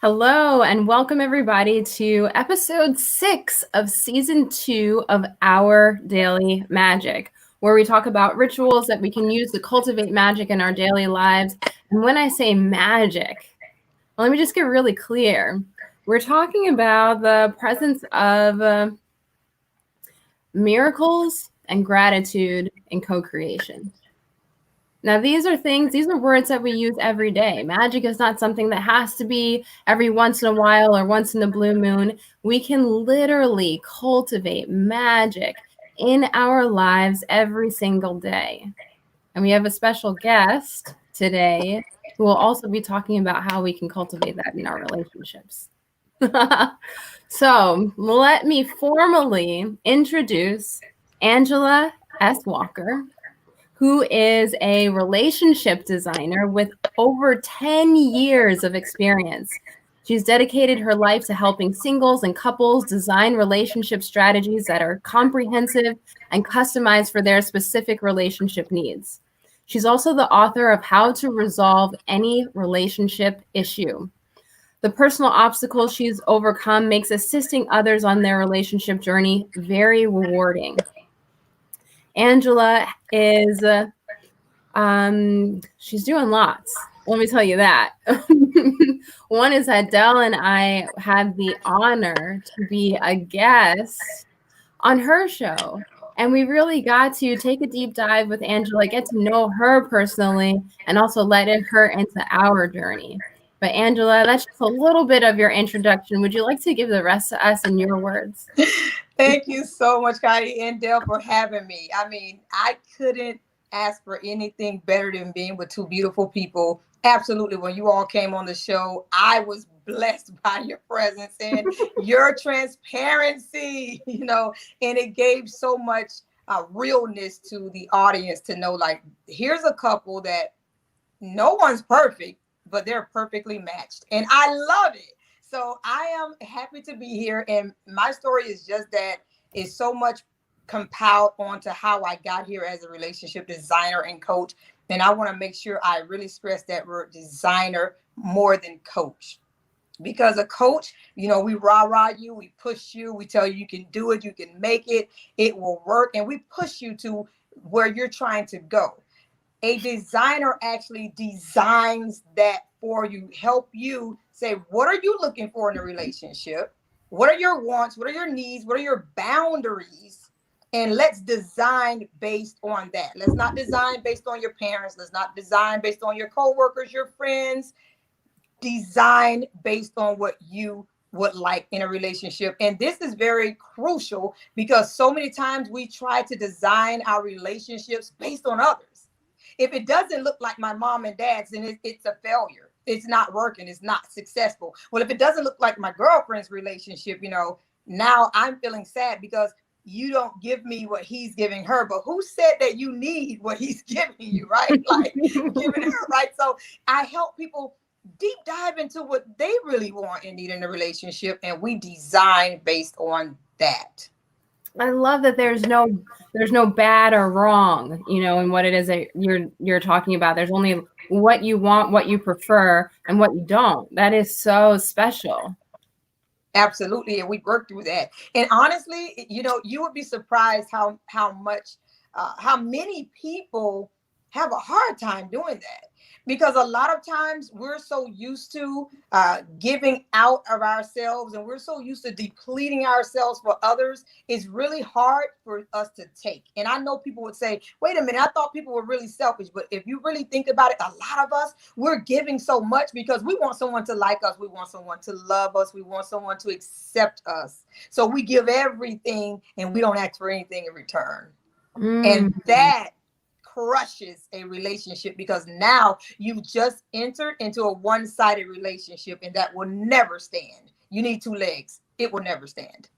Hello, and welcome everybody to episode 6 of season 2 of Our Daily Magic, where we talk about rituals that we can use to cultivate magic in our daily lives. And when I say magic, let me just get really clear. We're talking about the presence of miracles and gratitude in co-creation. Now, these are words that we use every day. Magic is not something that has to be every once in a while or once in the blue moon. We can literally cultivate magic in our lives every single day. And we have a special guest today who will also be talking about how we can cultivate that in our relationships. So let me formally introduce Angela S. Walker, who is a relationship designer with over 10 years of experience. She's dedicated her life to helping singles and couples design relationship strategies that are comprehensive and customized for their specific relationship needs. She's also the author of How to Resolve Any Relationship Issue. The personal obstacles she's overcome makes assisting others on their relationship journey very rewarding. Angela is she's doing lots. Let me tell you that. One is that Dell and I had the honor to be a guest on her show. And we really got to take a deep dive with Angela, get to know her personally, and also let her into our journey. But Angela, that's just a little bit of your introduction. Would you like to give the rest to us in your words? Thank you so much, Kylie and Dell, for having me. I mean, I couldn't ask for anything better than being with two beautiful people. Absolutely. When you all came on the show, I was blessed by your presence and your transparency, and it gave so much realness to the audience to know, like, here's a couple that no one's perfect, but they're perfectly matched. And I love it. So I am happy to be here. And my story is just that it's so much compiled onto how I got here as a relationship designer and coach. And I want to make sure I really stress that word designer more than coach. Because a coach, we rah-rah you, we push you, we tell you you can do it, you can make it, it will work. And we push you to where you're trying to go. A designer actually designs that for you, help you say, what are you looking for in a relationship? What are your wants? What are your needs? What are your boundaries? And let's design based on that. Let's not design based on your parents. Let's not design based on your coworkers, your friends. Design based on what you would like in a relationship. And this is very crucial because so many times we try to design our relationships based on others. If it doesn't look like my mom and dad's, then it's a failure. It's not working. It's not successful. Well, if it doesn't look like my girlfriend's relationship, now I'm feeling sad because you don't give me what he's giving her. But who said that you need what he's giving you, right? Like giving her, right? So I help people deep dive into what they really want and need in a relationship. And we design based on that. I love that there's no bad or wrong, in what it is that you're talking about. There's only what you want, what you prefer, and what you don't. That is so special. Absolutely. And we worked through that. And honestly, you would be surprised how many people have a hard time doing that. Because a lot of times we're so used to giving out of ourselves and we're so used to depleting ourselves for others. It's really hard for us to take. And I know people would say, wait a minute, I thought people were really selfish. But if you really think about it, a lot of us, we're giving so much because we want someone to like us. We want someone to love us. We want someone to accept us. So we give everything and we don't ask for anything in return. And that crushes a relationship because now you've just entered into a one-sided relationship and that will never stand. You need two legs. It will never stand.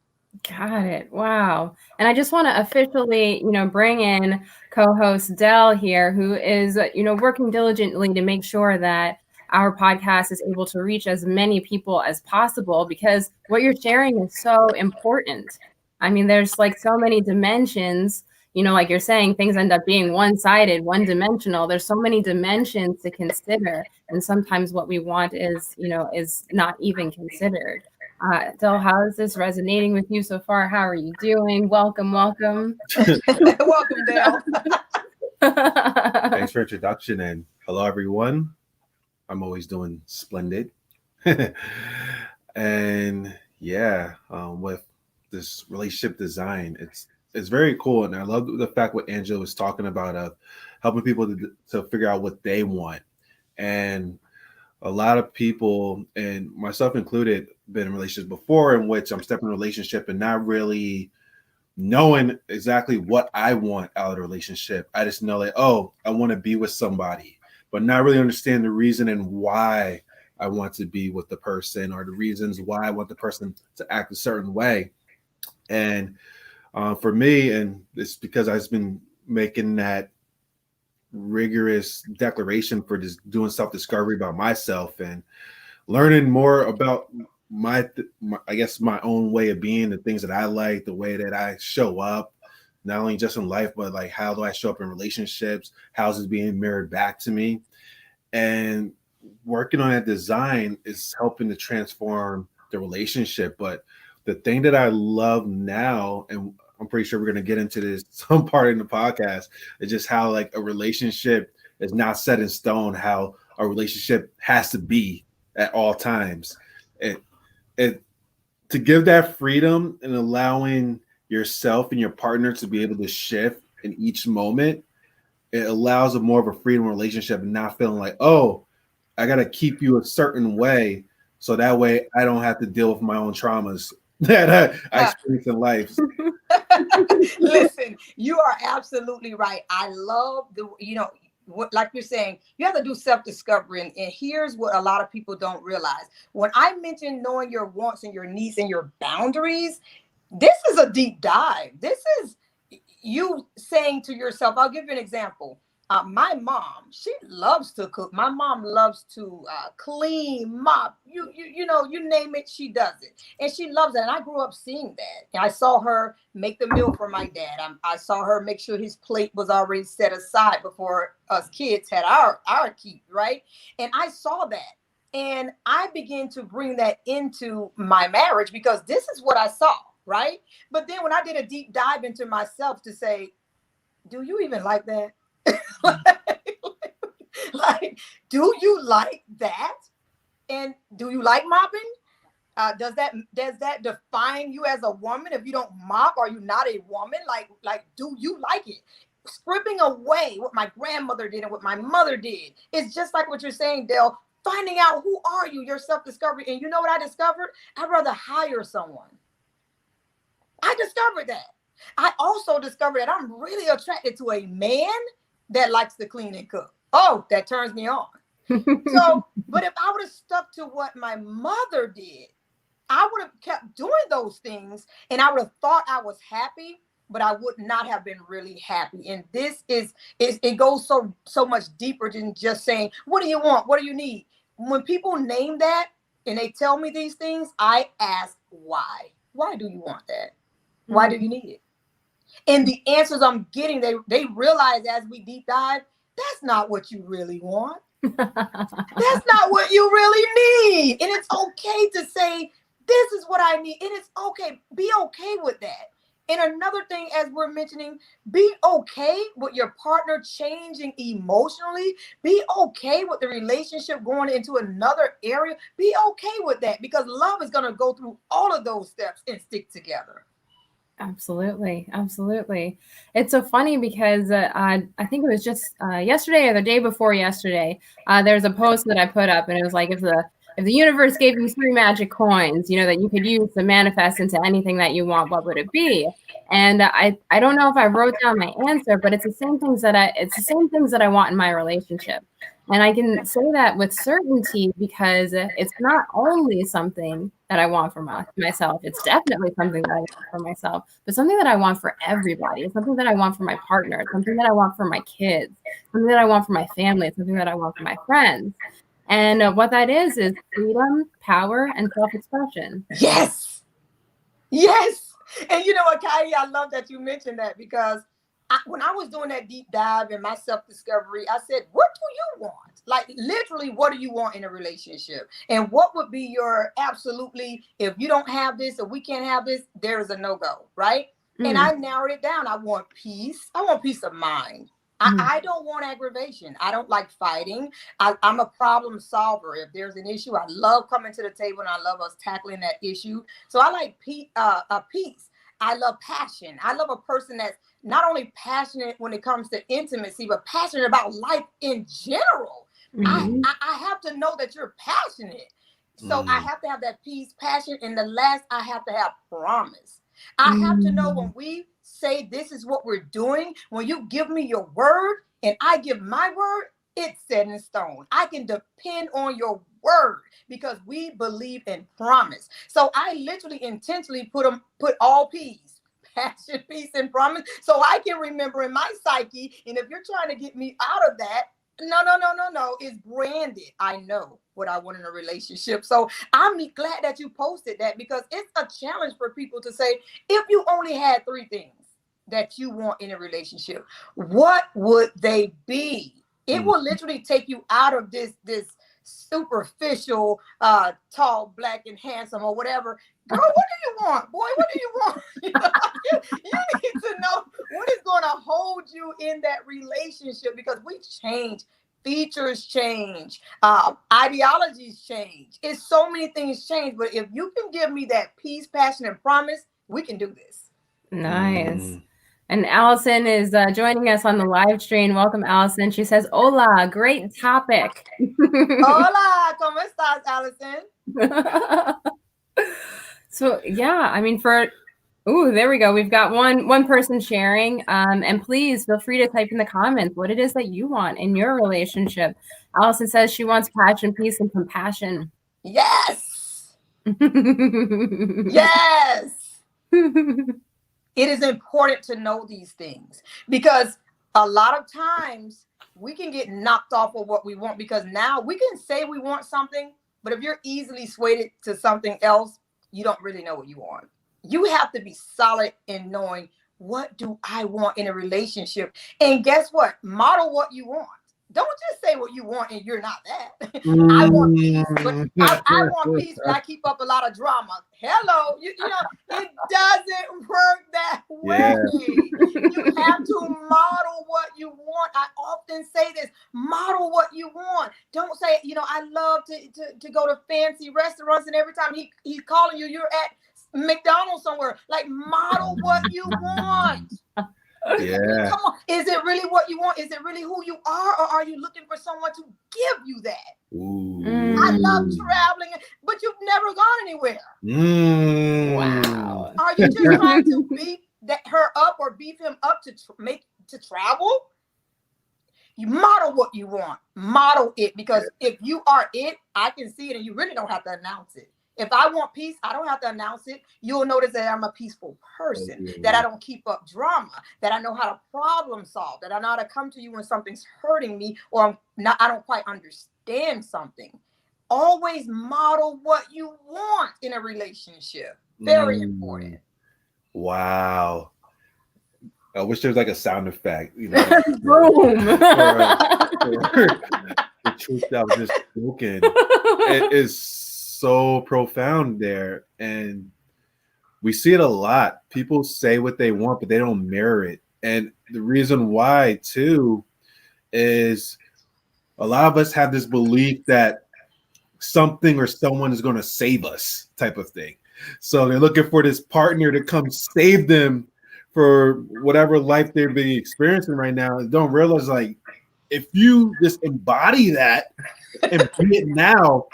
Got it. Wow. And I just want to officially, bring in co-host Dell here, who is, working diligently to make sure that our podcast is able to reach as many people as possible because what you're sharing is so important. I mean, there's like so many dimensions, like you're saying, things end up being one-sided, one-dimensional. There's so many dimensions to consider, and sometimes what we want is not even considered. Dell, how is this resonating with you so far? How are you doing? Welcome. Welcome, Dell. Thanks for introduction, and hello everyone. I'm always doing splendid. And yeah, with this relationship design, it's very cool, and I love the fact what Angela was talking about of helping people to figure out what they want. And a lot of people, and myself included, been in relationships before in which I'm stepping in a relationship and not really knowing exactly what I want out of the relationship. I just know, like, oh, I want to be with somebody, but not really understand the reason and why I want to be with the person, or the reasons why I want the person to act a certain way. And for me, and it's because I've been making that rigorous declaration for just doing self-discovery about myself and learning more about my I guess my own way of being, the things that I like, the way that I show up, not only just in life, but like how do I show up in relationships? How's it being mirrored back to me? And working on that design is helping to transform the relationship. But the thing that I love now, and I'm pretty sure we're going to get into this some part in the podcast, is just how like a relationship is not set in stone, how a relationship has to be at all times. It to give that freedom and allowing yourself and your partner to be able to shift in each moment, it allows a more of a freedom relationship and not feeling like, oh, I got to keep you a certain way, so that way I don't have to deal with my own traumas that I experience in life. Listen, you are absolutely right. I love what, like you're saying, you have to do self-discovery. And here's what a lot of people don't realize. When I mentioned knowing your wants and your needs and your boundaries, this is a deep dive. This is you saying to yourself, I'll give you an example. My mom, she loves to cook. My mom loves to clean, mop. You name it, she does it, and she loves it. And I grew up seeing that. And I saw her make the meal for my dad. I saw her make sure his plate was already set aside before us kids had our keep, right? And I saw that, and I began to bring that into my marriage because this is what I saw, right? But then when I did a deep dive into myself to say, do you even like that? like, do you like that? And do you like mopping? Does that define you as a woman? If you don't mop, are you not a woman? Like, do you like it? Stripping away what my grandmother did and what my mother did. It's just like what you're saying, Dell. Finding out who are you, your self-discovery. And you know what I discovered? I'd rather hire someone. I discovered that. I also discovered that I'm really attracted to a man that likes to clean and cook. Oh, that turns me on. So, but if I would have stuck to what my mother did, I would have kept doing those things and I would have thought I was happy, but I would not have been really happy. And this it goes so much deeper than just saying, what do you want? What do you need? When people name that and they tell me these things, I ask why. Why do you want that? Why do you need it? And the answers I'm getting, they realize as we deep dive, that's not what you really want. That's not what you really need. And it's okay to say, this is what I need. And it's okay. Be okay with that. And another thing, as we're mentioning, be okay with your partner changing emotionally. Be okay with the relationship going into another area. Be okay with that, because love is going to go through all of those steps and stick together. Absolutely. Absolutely. It's so funny because I think it was just yesterday or the day before yesterday, there's a post that I put up, and it was like, if the universe gave you 3 magic coins, that you could use to manifest into anything that you want, what would it be? And I don't know if I wrote down my answer, but it's the same things that I want in my relationship. And I can say that with certainty because it's not only something that I want for myself. It's definitely something that I want for myself, but something that I want for everybody. It's something that I want for my partner. It's something that I want for my kids. Something that I want for my family. It's something that I want for my friends. And what that is freedom, power, and self-expression. Yes. Yes. And you know what, Kai, I love that you mentioned that, because when I was doing that deep dive in my self-discovery, I said, what do you want? Like literally, what do you want in a relationship? And what would be your absolutely, if you don't have this or we can't have this, there is a no-go, right? And I narrowed it down. I want peace. I want peace of mind. I don't want aggravation. I don't like fighting. I'm a problem solver. If there's an issue, I love coming to the table and I love us tackling that issue. So I like peace. I love passion. I love a person that's not only passionate when it comes to intimacy, but passionate about life in general. I have to know that you're passionate. So I have to have that peace, passion. And the last, I have to have promise. I have to know when we say this is what we're doing, when you give me your word and I give my word, it's set in stone. I can depend on your word because we believe in promise. So I literally intentionally put all P's, passion, peace, and promise, so I can remember in my psyche. And if you're trying to get me out of that, no, it's branded. I know what I want in a relationship. So I'm glad that you posted that because it's a challenge for people to say, if you only had 3 things that you want in a relationship, what would they be? It will literally take you out of this superficial, tall, black, and handsome, or whatever. Girl, what do you want? Boy, what do you want? You need to know what is going to hold you in that relationship because we change. Features change. Ideologies change. It's so many things change. But if you can give me that peace, passion, and promise, we can do this. Nice. And Allison is joining us on the live stream. Welcome, Allison. She says, hola, great topic. Hola, ¿cómo estás, Allison? So, yeah, I mean, there we go. We've got one person sharing. And please feel free to type in the comments what it is that you want in your relationship. Allison says she wants passion, peace, and compassion. Yes. Yes. It is important to know these things because a lot of times we can get knocked off of what we want because now we can say we want something, but if you're easily swayed to something else, you don't really know what you want. You have to be solid in knowing, what do I want in a relationship? And guess what? Model what you want. Don't just say what you want and you're not that. I want peace, but I want peace, but I keep up a lot of drama. Hello, you know, it doesn't work that way. Yeah. You have to model what you want. I often say this, model what you want. Don't say, I love to go to fancy restaurants and every time he's calling you, you're at McDonald's somewhere. Like, model what you want. Yeah. Come on. Is it really what you want? Is it really who you are? Or are you looking for someone to give you that? Ooh. I love traveling, but you've never gone anywhere. Wow. Are you just trying to beef her up or beef him up to travel? You model what you want. Model it, because if you are it, I can see it and you really don't have to announce it. If I want peace, I don't have to announce it. You'll notice that I'm a peaceful person, that I don't keep up drama, that I know how to problem solve, that I know how to come to you when something's hurting me or I don't quite understand something. Always model what you want in a relationship. Very important. Wow. I wish there was like a sound effect, Boom. The truth that was just spoken. It is so profound there, and we see it a lot. People say what they want, but they don't mirror it. And the reason why too is a lot of us have this belief that something or someone is going to save us, type of thing. So they're looking for this partner to come save them for whatever life they're being experiencing right now. They don't realize, like, if you just embody that and be it now,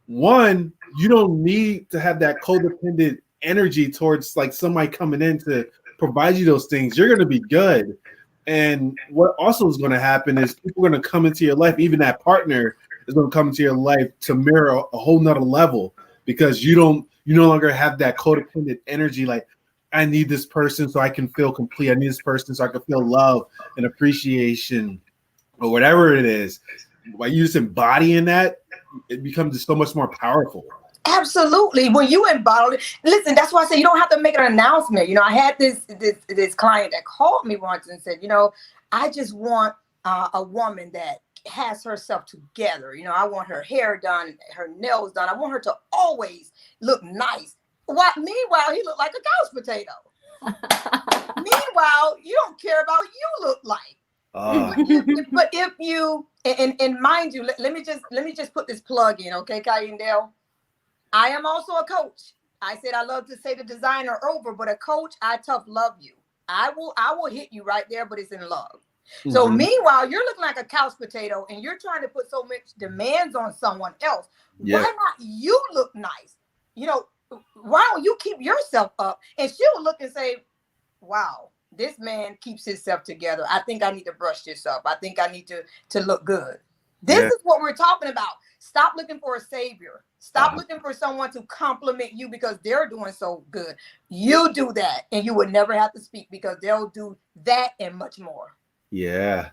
one, you don't need to have that codependent energy towards like somebody coming in to provide you those things. You're going to be good. And what also is going to happen is people are going to come into your life. Even that partner is going to come into your life to mirror a whole nother level, because you no longer have that codependent energy. Like, I need this person so I can feel complete. I need this person so I can feel love and appreciation, or whatever it is. By you just embodying that, it becomes so much more powerful. Absolutely. When you embody, listen, that's why I say you don't have to make an announcement. I had this client that called me once and said, I just want a woman that has herself together. I want her hair done, her nails done. I want her to always look nice. Meanwhile, he looked like a couch potato. Meanwhile, you don't care about what you look like. But if you and mind you, let me just put this plug in, okay, Kai and Dell. I am also a coach. I said I love to say the designer over, but a coach, I tough love you. I will hit you right there, but it's in love. Mm-hmm. So meanwhile, you're looking like a couch potato and you're trying to put so much demands on someone else. Yeah. Why not you look nice? Why don't you keep yourself up? And she'll look and say, wow, this man keeps himself together. I think I need to brush this up. I think I need to look good. This is what we're talking about. Stop looking for a savior. Stop looking for someone to compliment you because they're doing so good. You do that and you would never have to speak because they'll do that and much more. Yeah.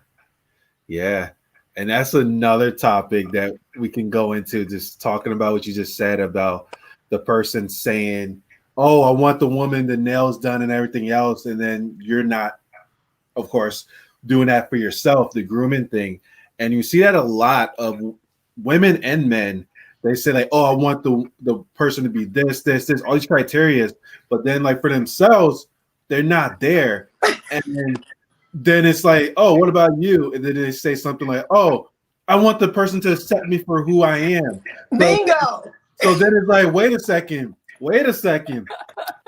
Yeah. And that's another topic that we can go into, just talking about what you just said about the person saying, oh, I want the woman, the nails done and everything else. And then you're not, of course, doing that for yourself, the grooming thing. And you see that a lot of women and men. They say like, oh, I want the person to be this, all these criteria. But then like for themselves, they're not there. And then it's like, oh, what about you? And then they say something like, oh, I want the person to accept me for who I am. Bingo. So then it's like, wait a second.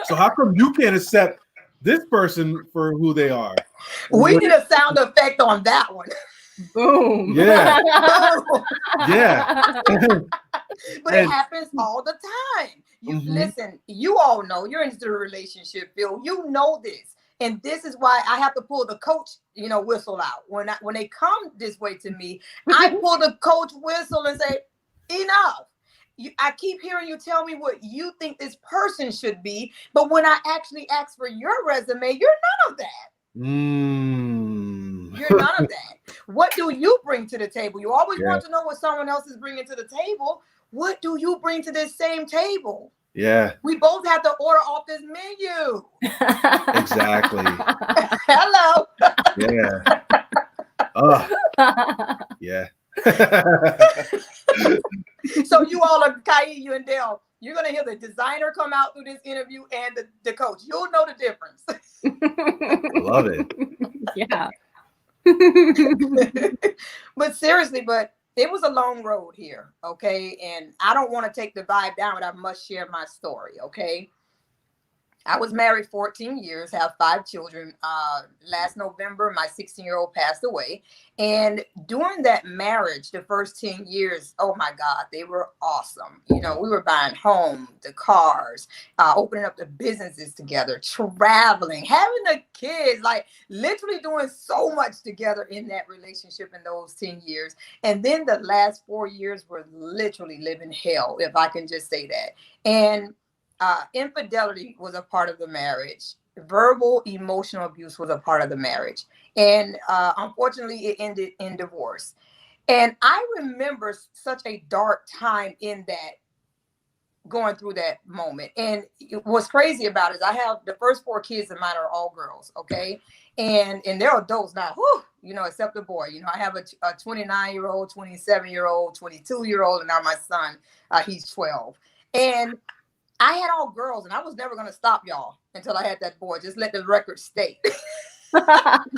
So how come you can't accept this person for who they are? We need a sound effect on that one. Boom. Yeah. Boom. Yeah. But it happens all the time. Listen, you all know you're into the relationship field. You know this. And this is why I have to pull the coach, whistle out. When they come this way to me, I pull the coach whistle and say, enough. I keep hearing you tell me what you think this person should be. But when I actually ask for your resume, you're none of that. You're none of that. What do you bring to the table? You always want to know what someone else is bringing to the table. What do you bring to this same table? Yeah. We both have to order off this menu. Exactly. Hello. Yeah. Oh. Yeah. So you all are Kai, you and Dell. You're going to hear the designer come out through this interview and the coach. You'll know the difference. Love it. Yeah. But seriously, it was a long road here, okay? And I don't want to take the vibe down, but I must share my story, okay? I was married 14 years, have 5 children. Last November, my 16-year-old passed away. And during that marriage, the first 10 years, oh my God, they were awesome. We were buying homes, the cars, opening up the businesses together, traveling, having the kids, like literally doing so much together in that relationship in those 10 years. And then the last 4 years were literally living hell, if I can just say that. And infidelity was a part of the marriage. Verbal, emotional abuse was a part of the marriage. And unfortunately, it ended in divorce. And I remember such a dark time in that, going through that moment. And what's crazy about it is I have the first 4 kids of mine are all girls, okay? And they're adults now, except the boy. I have a 29-year-old, 27-year-old, 22-year-old, and now my son, he's 12. And I had all girls, and I was never going to stop y'all until I had that boy. Just let the record state. But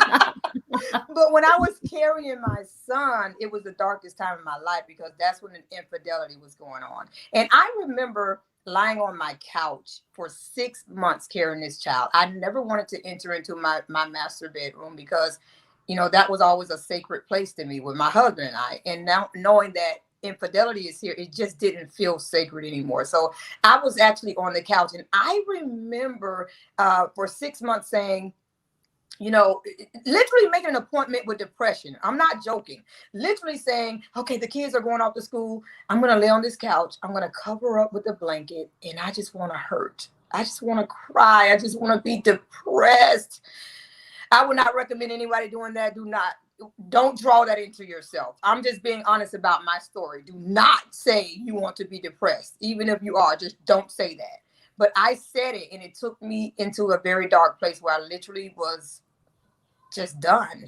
when I was carrying my son, it was the darkest time in my life because that's when an infidelity was going on. And I remember lying on my couch for 6 months carrying this child. I never wanted to enter into my master bedroom because, that was always a sacred place to me with my husband and I. And now knowing that infidelity is here, it just didn't feel sacred anymore. So I was actually on the couch, and I remember for 6 months saying, literally making an appointment with depression. I'm not joking. Literally saying, okay, the kids are going off to school. I'm going to lay on this couch. I'm going to cover up with a blanket, and I just want to hurt. I just want to cry. I just want to be depressed. I would not recommend anybody doing that. Do not. don't draw that into yourself. I'm just being honest about my story. Do not say you want to be depressed. Even if you are, just don't say that. But I said it, and it took me into a very dark place where I literally was just done.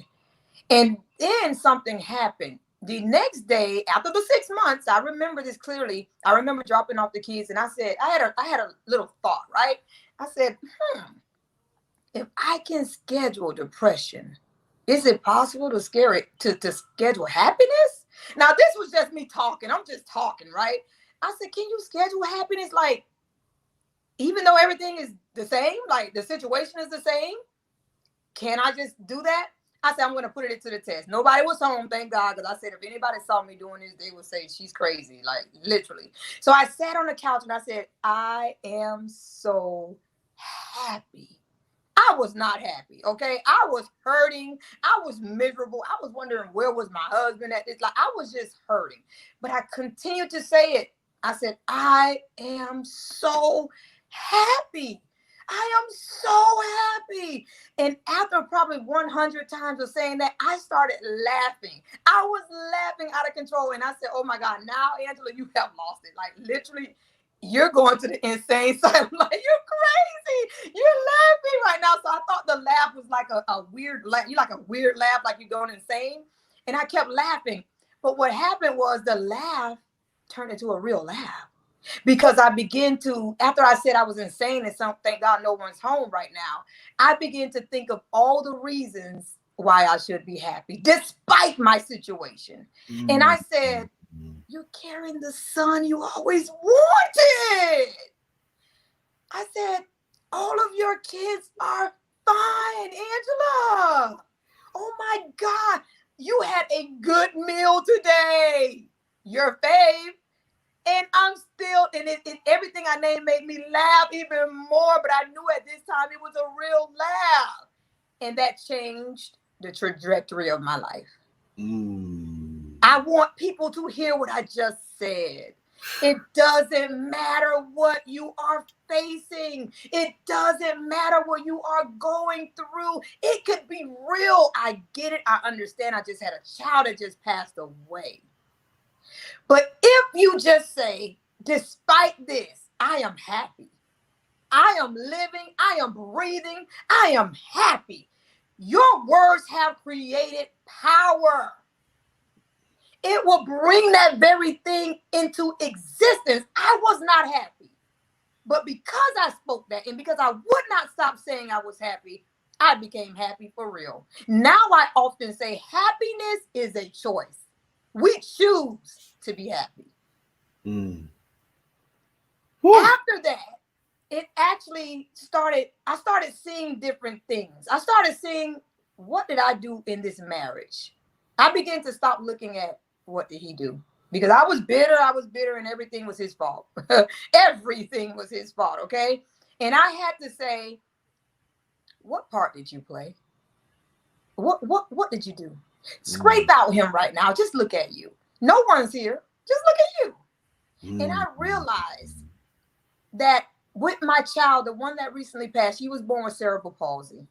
And then something happened. The next day, after the 6 months, I remember this clearly. I remember dropping off the kids, and I said, I had a little thought, right? I said, if I can schedule depression, is it possible to to schedule happiness? Now, this was just me talking. I'm just talking, right? I said, can you schedule happiness? Like, even though everything is the same, like the situation is the same, can I just do that? I said, I'm going to put it to the test. Nobody was home, thank God, because I said, if anybody saw me doing this, they would say she's crazy, like literally. So I sat on the couch and I said, I am so happy. I was not happy, okay? I was hurting. I was miserable. I was wondering where was my husband at this. Like, I was just hurting. But I continued to say it. I said, I am so happy. I am so happy. And after probably 100 times of saying that, I started laughing. I was laughing out of control. And I said, oh my God, now, Angela, you have lost it. Like, literally, you're going to the insane asylum. Like, you're crazy. You're laughing right now. So I thought the laugh was like a weird laugh. You like a weird laugh, like you're going insane. And I kept laughing. But what happened was the laugh turned into a real laugh. Because I began to, after I said I was insane and thank God no one's home right now, I began to think of all the reasons why I should be happy, despite my situation. And I said, you're carrying the son you always wanted. I said, all of your kids are fine, Angela. Oh my God, you had a good meal today. Your fave. And I'm still, and everything I named made me laugh even more, but I knew at this time it was a real laugh. And that changed the trajectory of my life. I want people to hear what I just said. It doesn't matter what you are facing. It doesn't matter what you are going through. It could be real. I get it. I understand. I just had a child that just passed away. But if you just say, despite this, I am happy. I am living. I am breathing. I am happy. Your words have created power. It will bring that very thing into existence. I was not happy. But because I spoke that and because I would not stop saying I was happy, I became happy for real. Now I often say happiness is a choice. We choose to be happy. After that, it actually started, I started seeing different things. I started seeing, what did I do in this marriage? I began to stop looking at what did he do? Because I was bitter and everything was his fault. Everything was his fault, okay? And I had to say, what part did you play? What did you do? Scrape out him right now. Just look at you. No one's here. Just look at you. And I realized that with my child, the one that recently passed, she was born with cerebral palsy.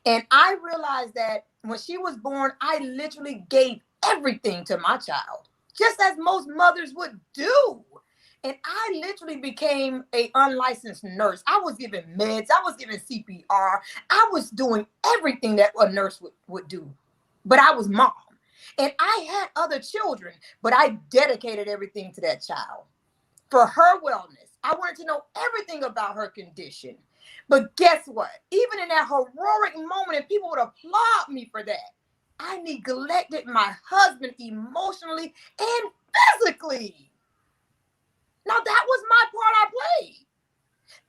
And I realized that when she was born, I literally gave everything to my child, just as most mothers would do. And I literally became an unlicensed nurse. I was giving meds. I was giving CPR. I was doing everything that a nurse would do. But I was mom. And I had other children, but I dedicated everything to that child for her wellness. I wanted to know everything about her condition. But guess what? Even in that heroic moment, and people would applaud me for that, I neglected my husband emotionally and physically. Now, that was my part I played.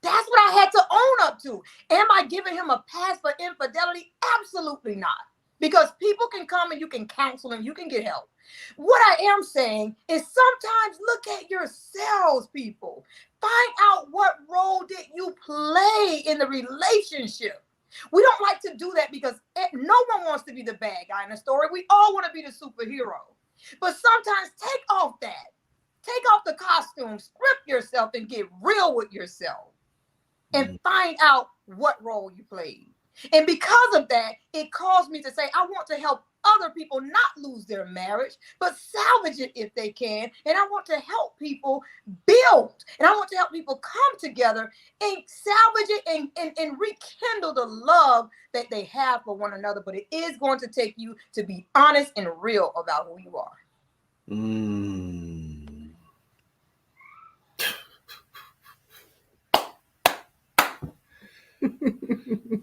That's what I had to own up to. Am I giving him a pass for infidelity? Absolutely not. Because people can come and you can counsel and you can get help. What I am saying is sometimes look at yourselves, people. Find out what role did you play in the relationship. We don't like to do that because no one wants to be the bad guy in the story. We all want to be the superhero. But sometimes take off that. Take off the costume, strip yourself and get real with yourself. And find out what role you played. And because of that, it caused me to say, I want to help other people not lose their marriage, but salvage it if they can. And I want to help people build. And I want to help people come together and salvage it and rekindle the love that they have for one another. But it is going to take you to be honest and real about who you are.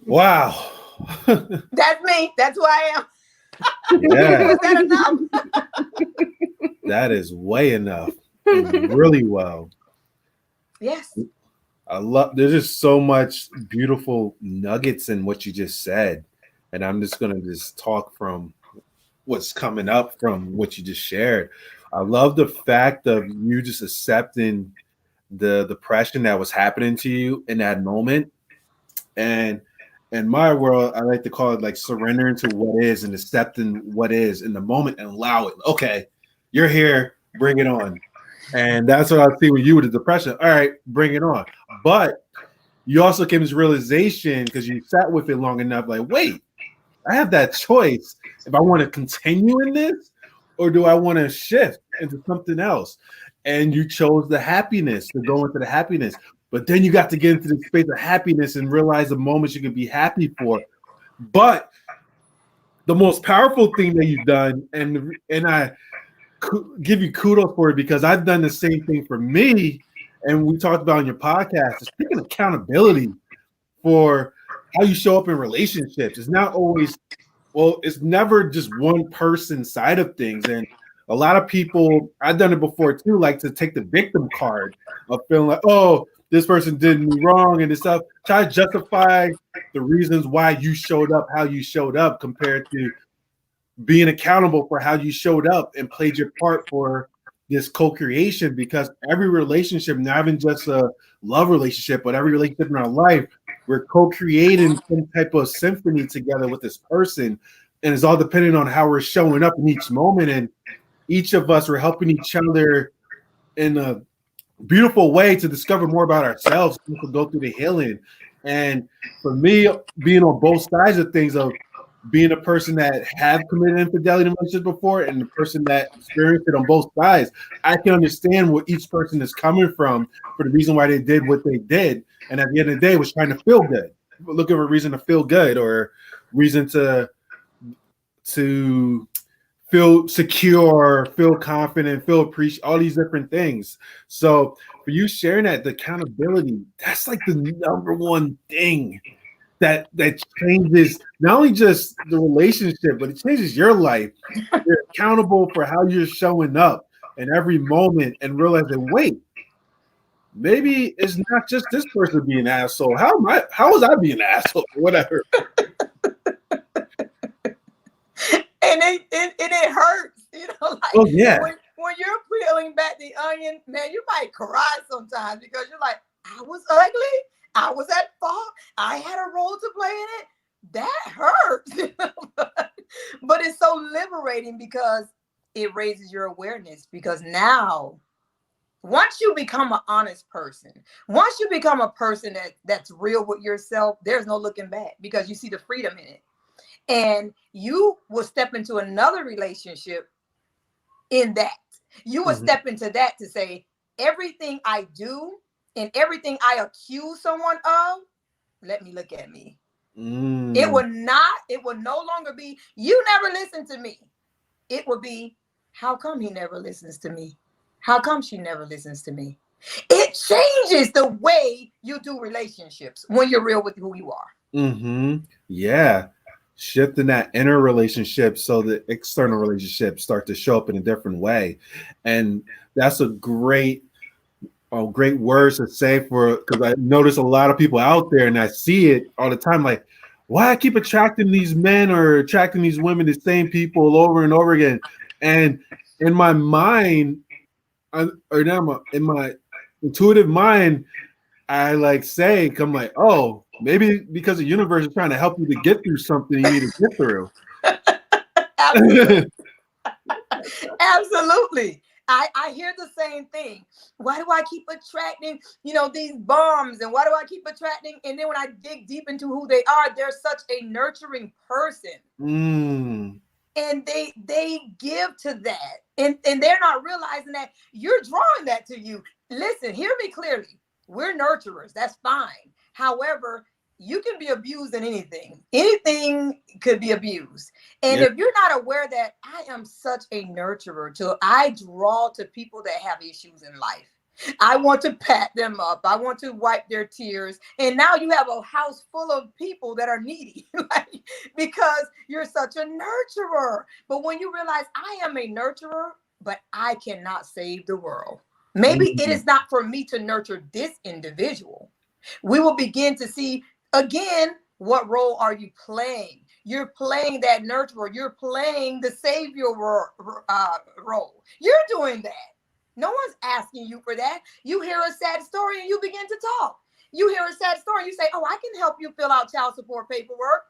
Wow. That's me. That's who I am. Yeah. Was that enough? That is way enough. And really well. Yes. There's just so much beautiful nuggets in what you just said. And I'm just going to just talk from what's coming up from what you just shared. I love the fact of you just accepting the depression that was happening to you in that moment. And in my world, I like to call it like surrendering to what is and accepting what is in the moment and allow it. Okay, you're here, bring it on. And that's what I see with you with the depression. All right, bring it on. But you also came to this realization because you sat with it long enough, like, wait, I have that choice if I want to continue in this or do I want to shift into something else? And you chose the happiness to go into the happiness. But then you got to get into the space of happiness and realize the moments you could be happy for. But the most powerful thing that you've done, and I give you kudos for it because I've done the same thing for me, and we talked about on your podcast, is taking accountability for how you show up in relationships. It's not always, well, it's never just one person side of things. And a lot of people, I've done it before too, like to take the victim card of feeling like, oh, this person did me wrong and this stuff. Try to justify the reasons why you showed up, how you showed up, compared to being accountable for how you showed up and played your part for this co-creation. Because every relationship, not even just a love relationship, but every relationship in our life, we're co-creating some type of symphony together with this person. And it's all dependent on how we're showing up in each moment. And each of us are helping each other in a beautiful way to discover more about ourselves and to go through the healing. And for me, being on both sides of things, of being a person that have committed infidelity in relationships before and the person that experienced it on both sides, I can understand where each person is coming from for the reason why they did what they did. And at the end of the day, was trying to feel good, looking for a reason to feel good or reason to feel secure, feel confident, feel appreciated, all these different things. So for you sharing that, the accountability, that's like the number one thing that changes not only just the relationship, but it changes your life. You're accountable for how you're showing up in every moment and realizing, wait, maybe it's not just this person being an asshole. How was I being an asshole or whatever? And it hurts, like, oh yeah, when you're peeling back the onion, man, you might cry sometimes because you're like, I was ugly, I was at fault, I had a role to play in it. That hurts. But it's so liberating because it raises your awareness. Because now, once you become an honest person, once you become a person that's real with yourself, there's no looking back because you see the freedom in it. And you will step into another relationship in that. You will step into that to say, everything I do and everything I accuse someone of, let me look at me. It will no longer be, you never listen to me. It will be, how come he never listens to me? How come she never listens to me? It changes the way you do relationships when you're real with who you are. Yeah. Shifting that inner relationship so the external relationships start to show up in a different way. And that's a great words to say because I notice a lot of people out there and I see it all the time, like, why I keep attracting these men or attracting these women, the same people over and over again. And in my mind, in my intuitive mind, I I'm like, oh, maybe because the universe is trying to help you to get through something you need to get through. Absolutely. Absolutely. I hear the same thing. Why do I keep attracting, these bums? And why do I keep attracting? And then when I dig deep into who they are, they're such a nurturing person. and they give to that, and they're not realizing that you're drawing that to you. Listen, hear me clearly. We're nurturers. That's fine. However, you can be abused in anything. Anything could be abused. And if you're not aware that I am such a nurturer, I draw to people that have issues in life. I want to pat them up. I want to wipe their tears. And now you have a house full of people that are needy because you're such a nurturer. But when you realize I am a nurturer, but I cannot save the world. Maybe it is not for me to nurture this individual. We will begin to see again, what role are you playing? You're playing that nurturer. You're playing the savior role. You're doing that. No one's asking you for that. You hear a sad story and you begin to talk. You hear a sad story, you say, oh, I can help you fill out child support paperwork.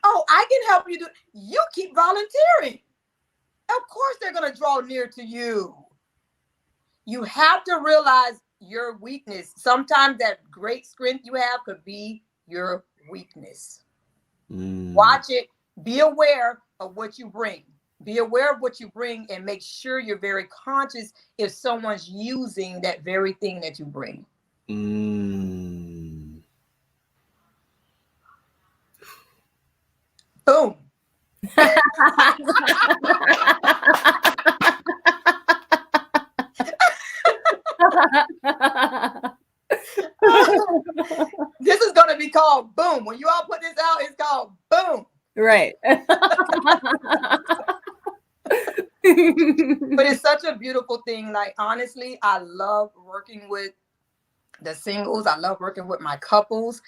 Oh, I can help you do. You keep volunteering. Of course, they're going to draw near to you. You have to realize your weakness. Sometimes that great strength you have could be your weakness. Watch it. Be aware of what you bring. Be aware of what you bring and make sure you're very conscious if someone's using that very thing that you bring. Boom. This is going to be called boom. When you all put this out, it's called boom. Right. But it's such a beautiful thing. Like, honestly, I love working with the singles. I love working with my couples,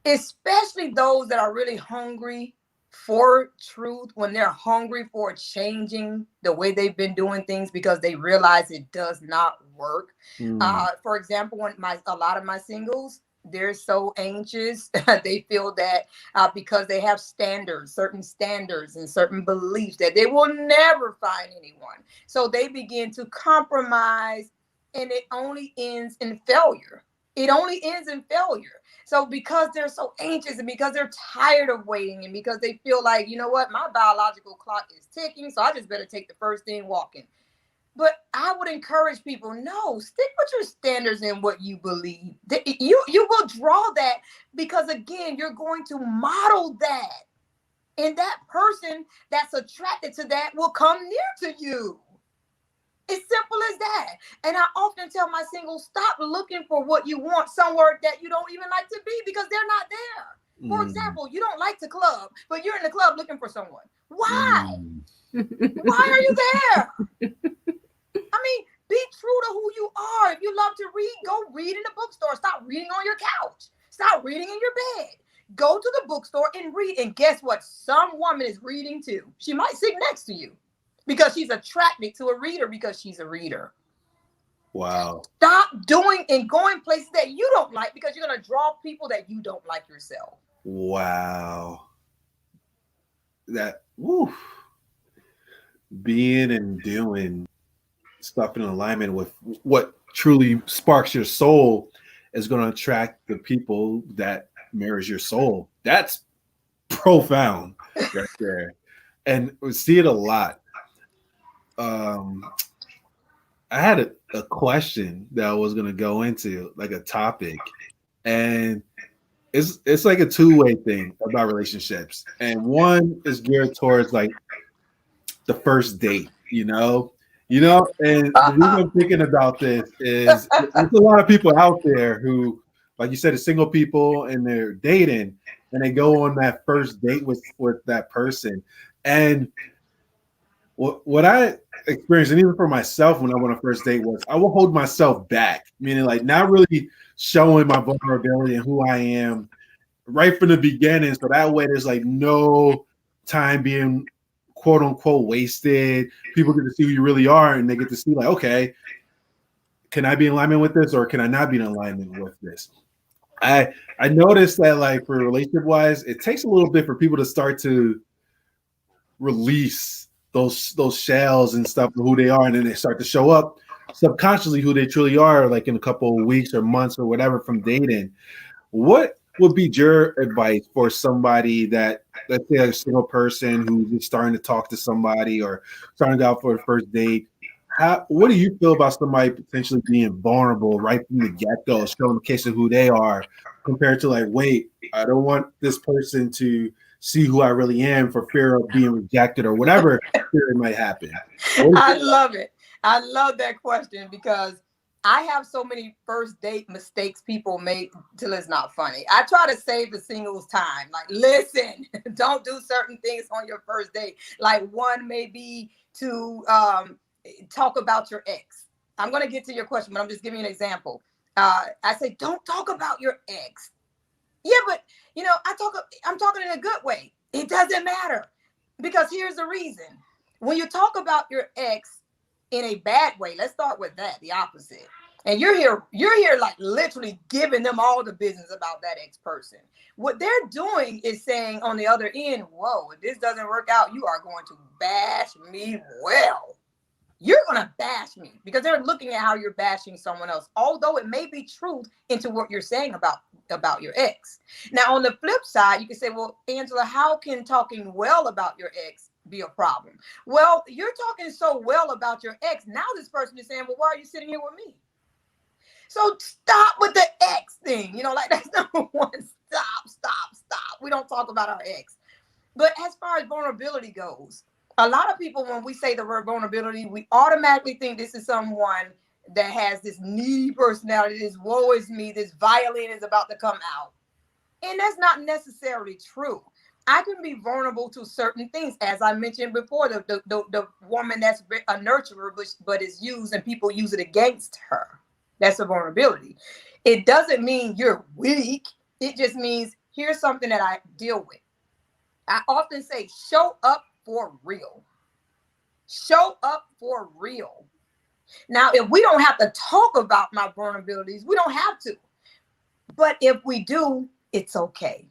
especially those that are really hungry for truth, when they're hungry for changing the way they've been doing things because they realize it does not work. For example, when a lot of my singles, they're so anxious. They feel that because they have certain standards and certain beliefs that they will never find anyone. So they begin to compromise, and it only ends in failure. It only ends in failure. So because they're so anxious and because they're tired of waiting and because they feel like, you know what, my biological clock is ticking, so I just better take the first thing walking. But I would encourage people, no, stick with your standards and what you believe. You will draw that because, again, you're going to model that. And that person that's attracted to that will come near to you. It's simple as that. And I often tell my singles, stop looking for what you want somewhere that you don't even like to be because they're not there. For example, you don't like to club, but you're in the club looking for someone. Why? Why are you there? I mean, be true to who you are. If you love to read, go read in the bookstore. Stop reading on your couch. Stop reading in your bed. Go to the bookstore and read. And guess what? Some woman is reading too. She might sit next to you because she's attracted to a reader because she's a reader. Wow. Stop doing and going places that you don't like because you're going to draw people that you don't like yourself. Wow. That, woo. Being and doing stuff in alignment with what truly sparks your soul is going to attract the people that mirrors your soul. That's profound right there. And we see it a lot. I had a question that I was going to go into, like a topic, and it's like a two-way thing about relationships. And one is geared towards like the first date, and the reason I'm thinking about this is there's a lot of people out there who, like you said, are single people and they're dating and they go on that first date with that person. And what I experienced, and even for myself when I went on a first date, was I will hold myself back, meaning like not really showing my vulnerability and who I am right from the beginning. So that way there's like no time being quote unquote wasted. People get to see who you really are, and they get to see like, okay, can I be in alignment with this or can I not be in alignment with this? I noticed that like for relationship wise, it takes a little bit for people to start to release those shells and stuff of who they are, and then they start to show up subconsciously who they truly are, like in a couple of weeks or months or whatever from dating. What would be your advice for somebody that, let's say, a single person who's just starting to talk to somebody or starting to go out for a first date? What do you feel about somebody potentially being vulnerable right from the get-go, showing the case of who they are, compared to like, wait, I don't want this person to see who I really am for fear of being rejected or whatever fear it might happen? I love it. I love that question because I have so many first date mistakes people make till it's not funny. I try to save the singles time. Like, listen, don't do certain things on your first date. Like, one may be to talk about your ex. I'm going to get to your question, but I'm just giving you an example. I say, don't talk about your ex. Yeah, but I'm talking in a good way. It doesn't matter because here's the reason. When you talk about your ex in a bad way, let's start with that, the opposite. And you're here like literally giving them all the business about that ex person. What they're doing is saying on the other end, whoa, if this doesn't work out, you are going to bash me well. You're going to bash me because they're looking at how you're bashing someone else, although it may be truth into what you're saying about your ex. Now, on the flip side, you can say, well, Angela, how can talking well about your ex be a problem? Well, you're talking so well about your ex. Now this person is saying, well, why are you sitting here with me? So stop with the ex thing. Like that's number one. Stop. We don't talk about our ex. But as far as vulnerability goes, a lot of people, when we say the word vulnerability, we automatically think this is someone that has this needy personality, this woe is me, this violin is about to come out. And that's not necessarily true. I can be vulnerable to certain things. As I mentioned before, the woman that's a nurturer, but is used and people use it against her. That's a vulnerability. It doesn't mean you're weak. It just means here's something that I deal with. I often say, show up for real. Show up for real. Now, if we don't have to talk about my vulnerabilities, we don't have to. But if we do, it's okay.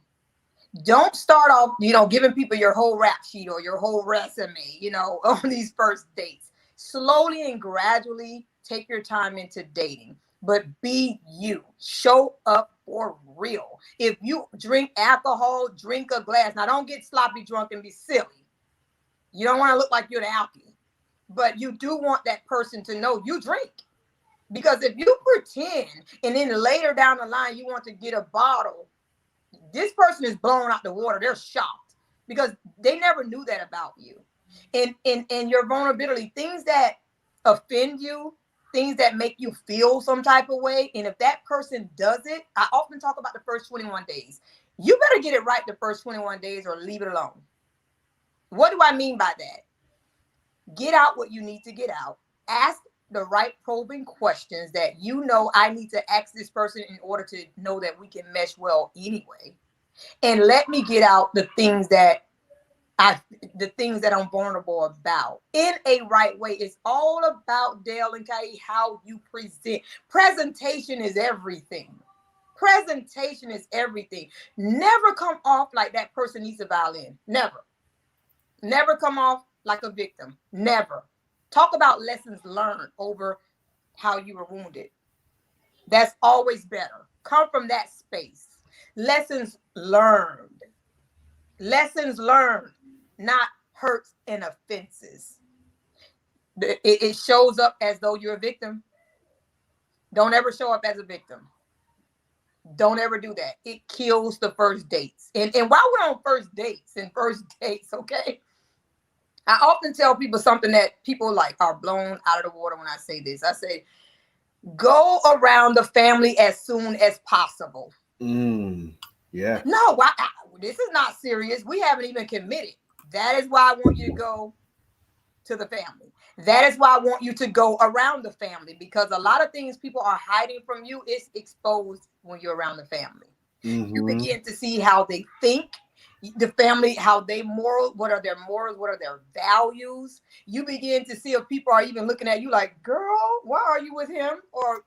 Don't start off, giving people your whole rap sheet or your whole resume, on these first dates. Slowly and gradually take your time into dating, but be you. Show up for real. If you drink alcohol, drink a glass. Now, don't get sloppy drunk and be silly. You don't want to look like you're an alkie, but you do want that person to know you drink. Because if you pretend and then later down the line you want to get a bottle, this person is blown out the water. They're shocked because they never knew that about you. And your vulnerability, things that offend you, things that make you feel some type of way. And if that person does it, I often talk about the first 21 days. You better get it right the first 21 days or leave it alone. What do I mean by that? Get out what you need to get out. Ask the right probing questions that I need to ask this person in order to know that we can mesh well anyway. And let me get out the things that I'm vulnerable about in a right way. It's all about, Dell and Kai, how you present. Presentation is everything. Presentation is everything. Never come off like that person needs a violin. Never. Never come off like a victim. Never. Talk about lessons learned over how you were wounded. That's always better. Come from that space. Lessons learned. Lessons learned, not hurts and offenses. It shows up as though you're a victim. Don't ever show up as a victim. Don't ever do that. It kills the first dates. And while we're on first dates, okay? I often tell people something that people like are blown out of the water when I say this. I say, go around the family as soon as possible. Yeah. No, this is not serious. We haven't even committed. That is why I want you to go to the family. That is why I want you to go around the family, because a lot of things people are hiding from you is exposed when you're around the family. Mm-hmm. You begin to see how they think, the family, how they what are their morals, what are their values. You begin to see if people are even looking at you like, girl, why are you with him? Or,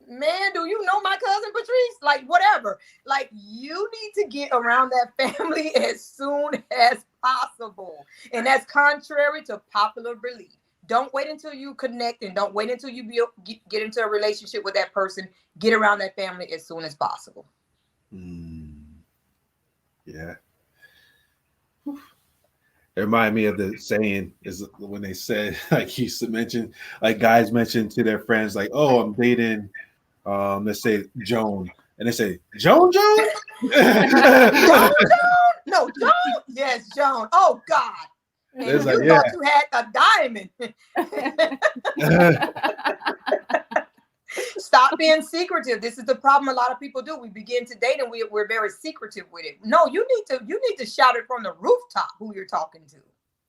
man, do you know my cousin Patrice? Like, whatever. Like, you need to get around that family as soon as possible. And that's contrary to popular belief. Don't wait until you connect, and don't wait until you get into a relationship with that person. Get around that family as soon as possible. Yeah. It reminded me of the saying is when they said, like you mentioned, like guys mentioned to their friends, like, "Oh, I'm dating, let's say Joan," and they say, "Joan, Joan." Joan, no, Joan. Yes, Joan. Oh God. It's And like, you yeah. thought you had a diamond. Stop being secretive. This is the problem a lot of people do. We begin to date and we're very secretive with it. No, you need to shout it from the rooftop who you're talking to.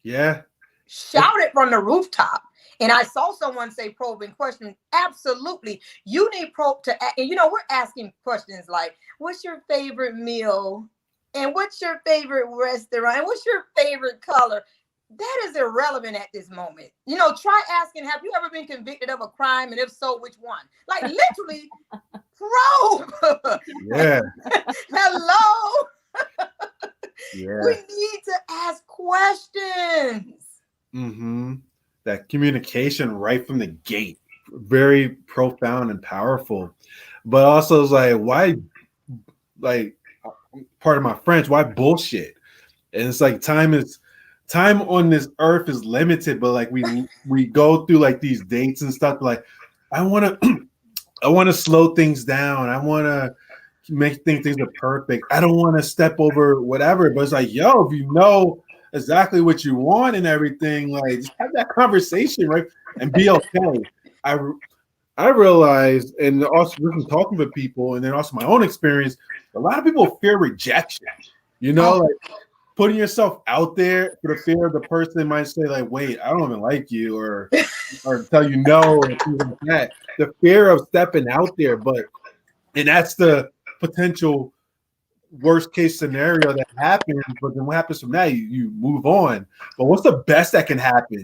Yeah. Shout it from the rooftop. And I saw someone say probing question. Absolutely. You need probe to, and we're asking questions like, what's your favorite meal? And what's your favorite restaurant? And what's your favorite color? That is irrelevant at this moment. Try asking, have you ever been convicted of a crime? And if so, which one? Like literally probe. Yeah. Hello. Yeah. We need to ask questions. Mm-hmm. That communication right from the gate, very profound and powerful. But also, it's like, why, like, part of my French, why bullshit? And it's like time on this earth is limited, but like we go through like these dates and stuff. Like, I want to I want to slow things down. I want to make things are perfect. I don't want to step over whatever. But it's like, yo, if you know exactly what you want and everything, like just have that conversation, right? And be okay. I I realized, and also from talking to people, and then also my own experience, a lot of people fear rejection. Like putting yourself out there for the fear of the person might say, like, wait, I don't even like you, or tell you no, or things like that. The fear of stepping out there, and that's the potential worst case scenario that happens. But then what happens from that? You move on. But what's the best that can happen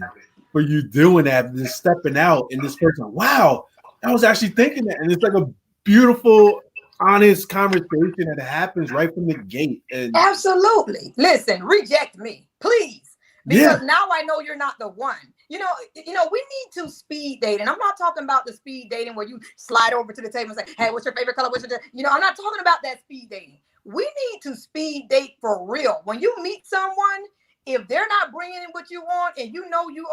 for you doing that? Just stepping out and this person, wow, I was actually thinking that, and it's like a beautiful, honest conversation that happens right from the gate. And absolutely. Listen, reject me, please. Because yeah, now I know you're not the one. We need to speed date. And I'm not talking about the speed dating where you slide over to the table and say, hey, what's your favorite color? I'm not talking about that speed dating. We need to speed date for real. When you meet someone, if they're not bringing in what you want and you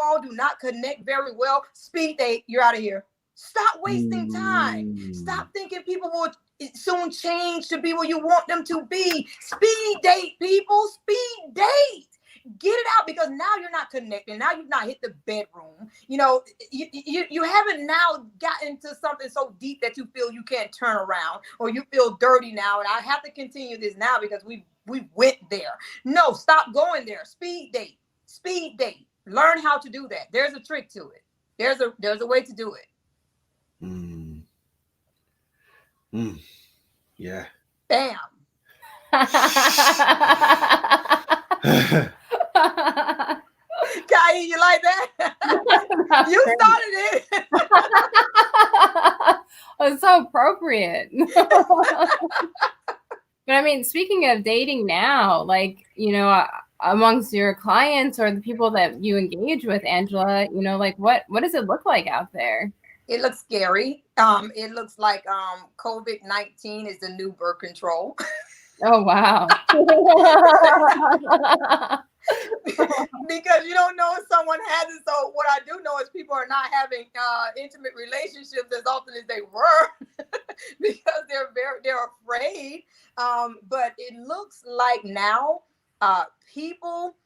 all do not connect very well, speed date, you're out of here. Stop wasting time. Stop thinking people will soon change to be where you want them to be. Speed date, people. Speed date. Get it out, because now you're not connecting. Now you've not hit the bedroom. You haven't now gotten to something so deep that you feel you can't turn around, or you feel dirty now. And I have to continue this now because we went there. No, stop going there. Speed date. Speed date. Learn how to do that. There's a trick to it. There's a way to do it. Yeah. Bam. Kai, you like that? You started it. It's so appropriate. But I mean, speaking of dating now, like, amongst your clients or the people that you engage with, Angela, like what does it look like out there? It looks scary. It looks like COVID-19 is the new birth control. Oh, wow. Because you don't know if someone has it. So what I do know is people are not having intimate relationships as often as they were because they're afraid. But it looks like now people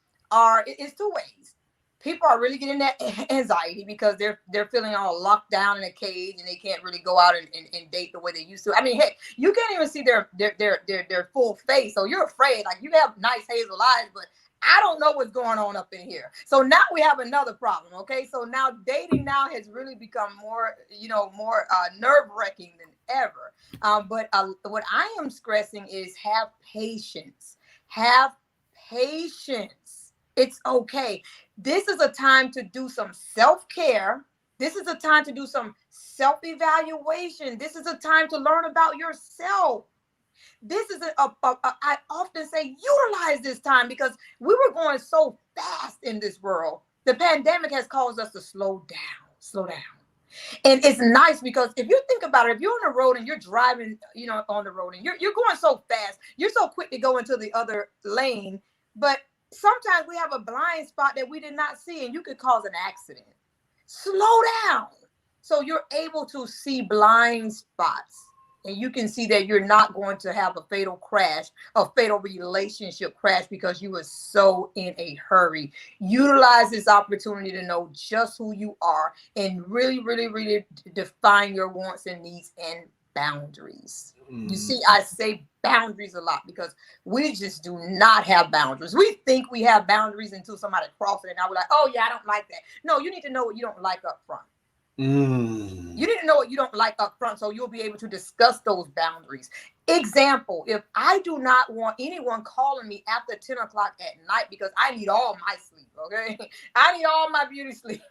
it's two ways. People are really getting that anxiety because they're feeling all locked down in a cage and they can't really go out and date the way they used to. I mean, heck, you can't even see their full face. So you're afraid. Like, you have nice hazel eyes, but I don't know what's going on up in here. So now we have another problem. Okay. So now dating now has really become more nerve-wracking than ever. But what I am stressing is have patience. Have patience. It's okay. This is a time to do some self-care. This is a time to do some self-evaluation. This is a time to learn about yourself. This is I often say utilize this time because we were going so fast in this world. The pandemic has caused us to slow down. And it's nice because if you think about it, if you're on the road and you're driving, on the road and you're going so fast, you're so quick to go into the other lane, but sometimes we have a blind spot that we did not see and you could cause an accident. Slow down. So you're able to see blind spots and you can see that you're not going to have a fatal crash, a fatal relationship crash because you were so in a hurry. Utilize this opportunity to know just who you are and really, really, really define your wants and needs and boundaries. You see, I say boundaries a lot because we just do not have boundaries. We think we have boundaries until somebody crosses it and I was like, oh yeah, I don't like that. No, you need to know what you don't like up front. You need to know what you don't like up front so you'll be able to discuss those boundaries. Example, if I do not want anyone calling me after 10 o'clock at night because I need all my sleep, okay? I need all my beauty sleep.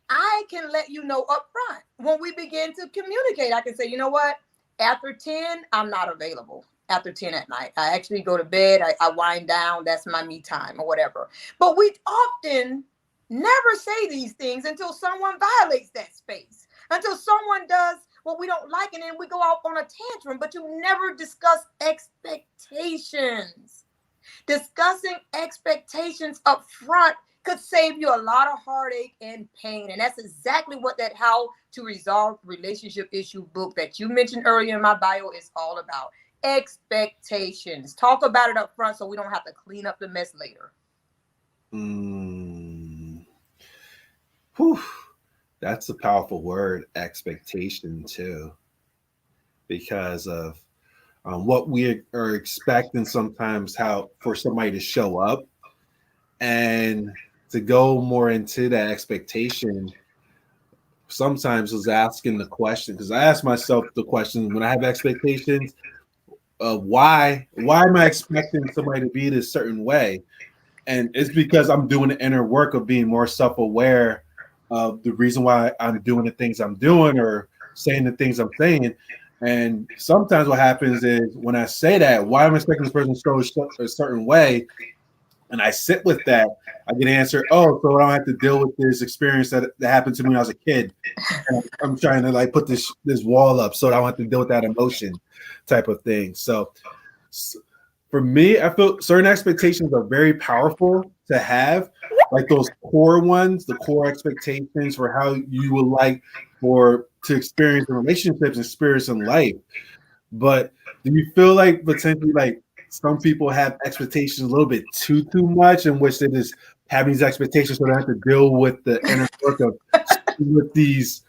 I can let you know up front. When we begin to communicate, I can say, you know what? After 10, I'm not available. After 10 at night, I actually go to bed. I wind down. That's my me time or whatever. But we often never say these things until someone violates that space, until someone does what we don't like, and then we go out on a tantrum, but you never discuss expectations. Discussing expectations up front could save you a lot of heartache and pain. And that's exactly what that How to Resolve Relationship Issue book that you mentioned earlier in my bio is all about. Expectations. Talk about it up front so we don't have to clean up the mess later. Whew. That's a powerful word, expectation, too, because of what we are expecting sometimes how for somebody to show up. And to go more into that expectation, sometimes was asking the question, because I ask myself the question when I have expectations of why am I expecting somebody to be this certain way? And it's because I'm doing the inner work of being more self-aware of the reason why I'm doing the things I'm doing or saying the things I'm saying. And sometimes what happens is when I say that, why am I expecting this person to show a certain way? And I sit with that, I get an answer, oh, so I don't have to deal with this experience that happened to me when I was a kid. And I'm trying to like put this wall up so I don't have to deal with that emotion type of thing. So for me, I feel certain expectations are very powerful to have, like those core ones, the core expectations for how you would like to experience in relationships and experience in life. But do you feel like potentially like some people have expectations a little bit too much, in which they just have these expectations so they have to deal with the inner work of with these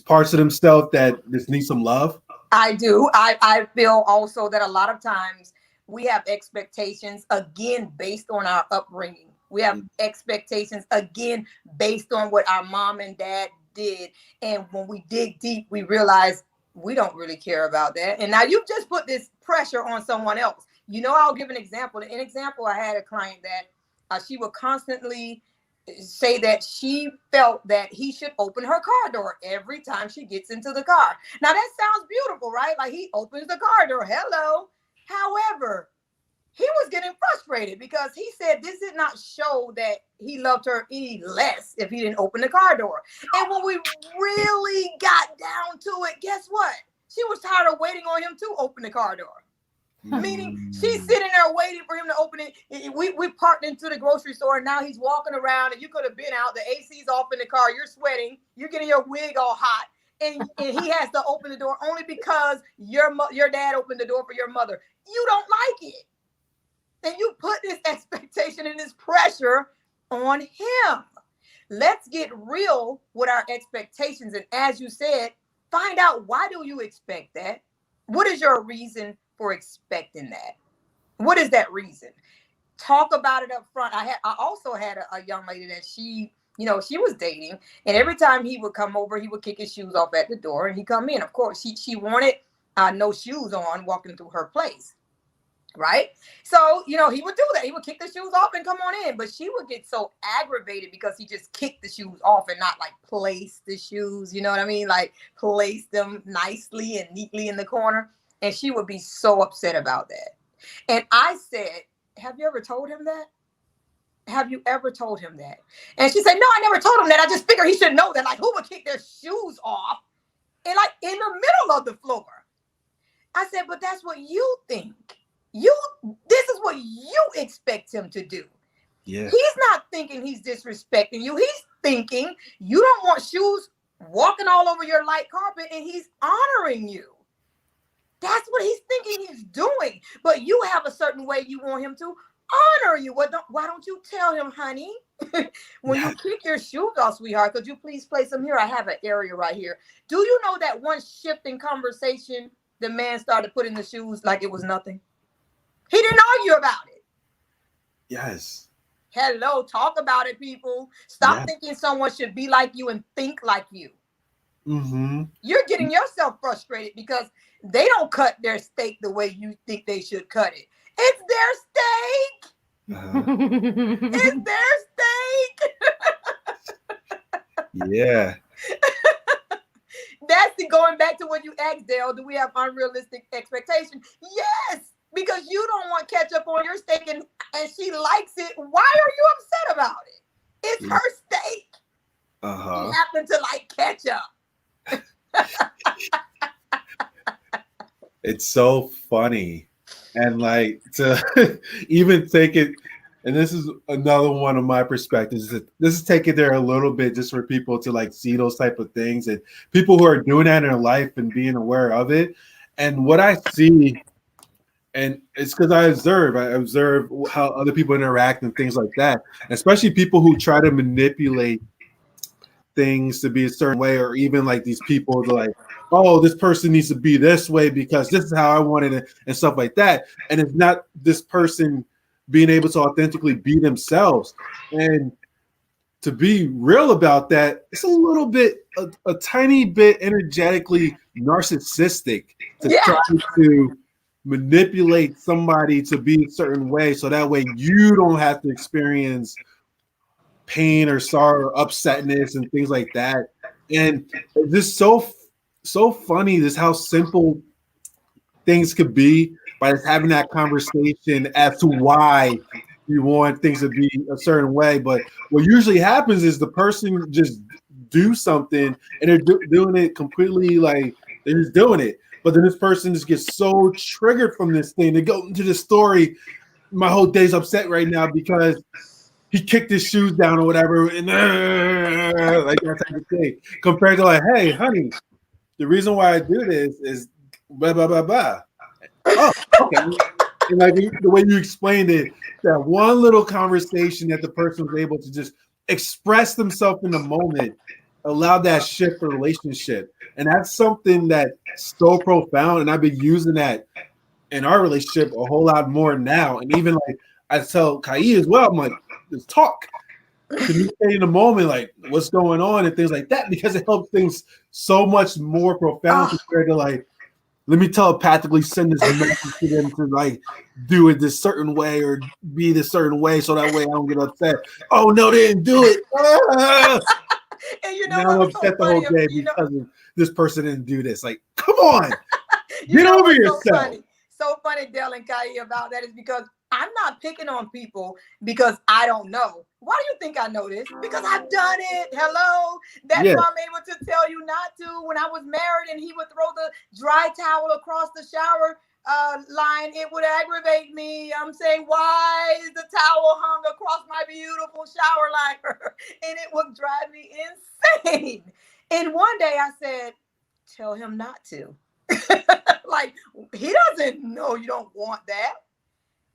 parts of themselves that just need some love? I do. I feel also that a lot of times we have expectations again based on our upbringing. We have expectations again based on what our mom and dad did. And when we dig deep, we realize we don't really care about that. And now you've just put this pressure on someone else. I'll give an example. An example, I had a client that she would constantly say that she felt that he should open her car door every time she gets into the car. Now that sounds beautiful, right? Like he opens the car door. Hello. However, he was getting frustrated because he said this did not show that he loved her any less if he didn't open the car door. And when we really got down to it, guess what? She was tired of waiting on him to open the car door. Meaning she's sitting there waiting for him to open it. We parked into the grocery store and now he's walking around and you could have been out. The AC's off in the car. You're sweating. You're getting your wig all hot. And he has to open the door only because your dad opened the door for your mother. You don't like it. And you put this expectation and this pressure on him. Let's get real with our expectations. And as you said, find out, why do you expect that? What is your reason for expecting that? What is that reason? Talk about it up front. I also had a young lady that she was dating, and every time he would come over, he would kick his shoes off at the door and he'd come in. Of course, she wanted no shoes on walking through her place. Right. So, he would do that. He would kick the shoes off and come on in. But she would get so aggravated because he just kicked the shoes off and not like place the shoes. You know what I mean? Like place them nicely and neatly in the corner. And she would be so upset about that. And I said, have you ever told him that? have you ever told him that? And she said, no, I never told him that. I just figured he should know that. Like, who would kick their shoes off and like in the middle of the floor? I said, but that's what you think. This is what you expect him to do. Yeah. He's not thinking he's disrespecting you. He's thinking you don't want shoes walking all over your light carpet, and he's honoring you. That's what he's thinking he's doing. But you have a certain way you want him to honor you. Why don't you tell him, honey, when you kick your shoes off, sweetheart, could you please place them here? I have an area right here. Do you know that one shift in conversation, the man started putting the shoes like it was nothing? He didn't argue about it. Yes. Hello, talk about it, people. Stop thinking someone should be like you and think like you. Mm-hmm. You're getting yourself frustrated because they don't cut their steak the way you think they should cut it. It's their steak. It's their steak. Yeah. That's going back to what you asked, Dell. Do we have unrealistic expectations? Yes, because you don't want ketchup on your steak and she likes it. Why are you upset about it? It's her steak. You happen to like ketchup. It's so funny. And like to even take it, and this is another one of my perspectives. This is taking there a little bit just for people to like see those type of things and people who are doing that in their life and being aware of it. And what I see, and it's because I observe how other people interact and things like that, especially people who try to manipulate things to be a certain way, or even like these people to like, oh, this person needs to be this way because this is how I wanted it and stuff like that. And it's not this person being able to authentically be themselves. And to be real about that, it's a little bit, a tiny bit energetically narcissistic to try to manipulate somebody to be a certain way so that way you don't have to experience pain or sorrow or upsetness and things like that. And it's just so funny this how simple things could be by just having that conversation as to why you want things to be a certain way. But what usually happens is the person just do something and they're doing it completely like they're just doing it. But then this person just gets so triggered from this thing. They go into the story. My whole day's upset right now because he kicked his shoes down or whatever, and like that type of thing. Compared to like, hey, honey, the reason why I do this is blah blah blah blah. Oh, okay. And like the way you explained it, that one little conversation that the person was able to just express themselves in the moment allowed that shift for relationship. And that's something that's so profound. And I've been using that in our relationship a whole lot more now. And even like I tell Kai as well, I'm like, just talk. Communicate in the moment, like what's going on and things like that, because it helps things so much more profound compared to like, let me telepathically send this message to them to like do it this certain way or be this certain way so that way I don't get upset. Oh no, they didn't do it. And you know, now I'm upset the whole day because this person didn't do this. Like, come on, get over yourself. So funny, Dell and Kai, about that is because I'm not picking on people because I don't know. Why do you think I know this? Because I've done it. Hello. That's why I'm able to tell you not to. When I was married and he would throw the dry towel across the shower line, it would aggravate me. I'm saying, why is the towel hung across my beautiful shower liner? And it would drive me insane. And one day I said, tell him not to. Like, he doesn't know you don't want that.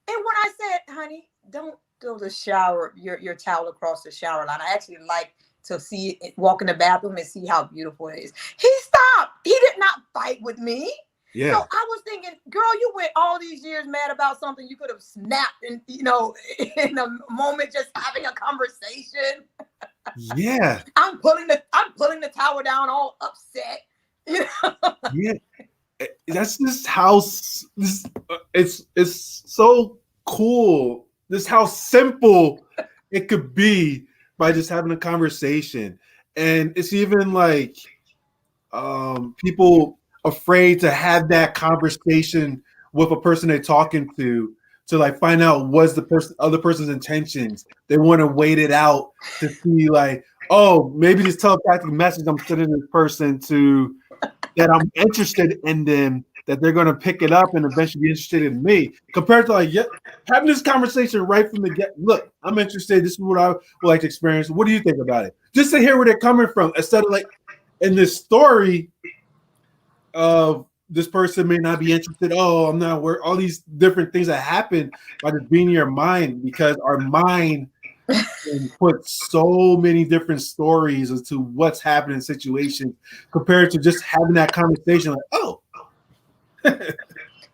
And when I said, honey, don't throw the shower, your towel across the shower line. I actually like to see it, walk in the bathroom and see how beautiful it is. He stopped. He did not fight with me. Yeah. So I was thinking, girl, you went all these years mad about something you could have snapped and, you know, in a moment, just having a conversation. Yeah. I'm pulling the towel down all upset. You know? Yeah. That's just how it's so cool. This how simple it could be by just having a conversation. And it's even like people afraid to have that conversation with a person they're talking to to like find out what's the other person's intentions. They want to wait it out to see like, oh, maybe this telepathic message I'm sending this person to that I'm interested in them, that they're going to pick it up and eventually be interested in me, compared to like having this conversation right from the get. Look, I'm interested. This is what I would like to experience. What do you think about it? Just to hear where they're coming from, instead of like in this story of this person may not be interested. Oh, I'm not where all these different things that happen by just being in your mind, because our mind can put so many different stories as to what's happening in situations compared to just having that conversation like, oh.